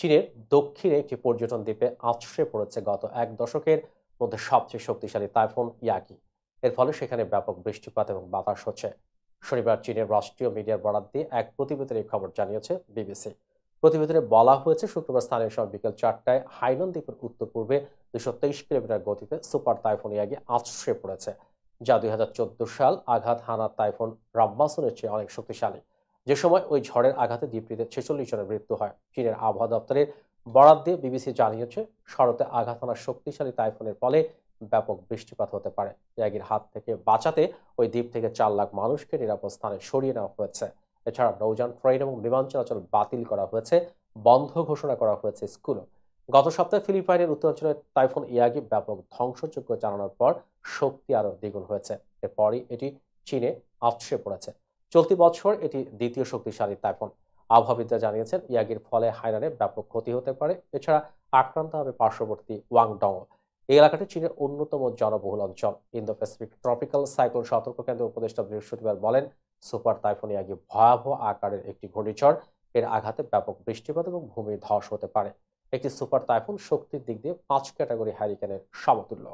চীনের দক্ষিণে একটি পর্যটন দ্বীপে আছড়ে পড়েছে গত এক দশকের মধ্যে সবচেয়ে শক্তিশালী টাইফুন ইয়াগি। এর ফলে সেখানে ব্যাপক বৃষ্টিপাত এবং বাতাস হচ্ছে। শনিবার চীনের রাষ্ট্রীয় মিডিয়ার বরাত দিয়ে এক প্রতিবেদনে এই খবর জানিয়েছে বিবিসি। প্রতিবেদনে বলা হয়েছে, শুক্রবার স্থানীয় সময় বিকেল 4টায় হাইনন দ্বীপের উত্তর পূর্বে 223 কিলোমিটার গতিতে সুপার টাইফুন ইয়াগি আছড়ে পড়েছে, যা 2014 সাল আঘাত হানা টাইফুন রাব্বাসনের চেয়ে অনেক শক্তিশালী। যে সময় ওই ঝড়ের আঘাতে দ্বীপটিতে 46 জনের মৃত্যু হয়। চীনের আবহাওয়া দপ্তরের বরাত দিয়ে বিবিসি জানিয়েছে, শরতে আঘাত হানা শক্তিশালী টাইফুনের ফলে ব্যাপক বৃষ্টিপাত হতে পারে। ইয়াগির হাত থেকে বাঁচাতে ওই দ্বীপ থেকে 4 লাখ মানুষকে নিরাপদ স্থানে সরিয়ে নেওয়া হয়েছে। এছাড়া নৌযান, ট্রেন এবং বিমান চলাচল বাতিল করা হয়েছে, বন্ধ ঘোষণা করা হয়েছে স্কুলও। গত সপ্তাহে ফিলিপাইনের উত্তরাঞ্চলে টাইফুন ইয়াগি ব্যাপক ধ্বংসযজ্ঞ চালানোর পর শক্তি আরও দ্বিগুণ হয়েছে। এরপরই এটি চীনে আছড়ে পড়েছে। চলতি বছর এটি দ্বিতীয় শক্তিশালী টাইফুন। আবহাওয়াবিদরা জানিয়েছেন, ইয়াগির ফলে হাইনানে ব্যাপক ক্ষতি হতে পারে। এছাড়া আক্রান্ত হবে পার্শ্ববর্তী ওয়াংডং। এই এলাকাটি চীনের অন্যতম জনবহুল অঞ্চল। ইন্দো প্যাসিফিক ট্রপিক্যাল সাইক্লোন সতর্ক কেন্দ্রের উপদেষ্টা বৃহস্পতিবার বলেন, সুপার টাইফুন ইয়াগি ভয়াবহ আকারের একটি ঘূর্ণিঝড়। এর আঘাতে ব্যাপক বৃষ্টিপাত এবং ভূমি ধস হতে পারে। একটি সুপার টাইফুন শক্তির দিক দিয়ে 5 ক্যাটাগরি হ্যারিকেনের সমতুল্য।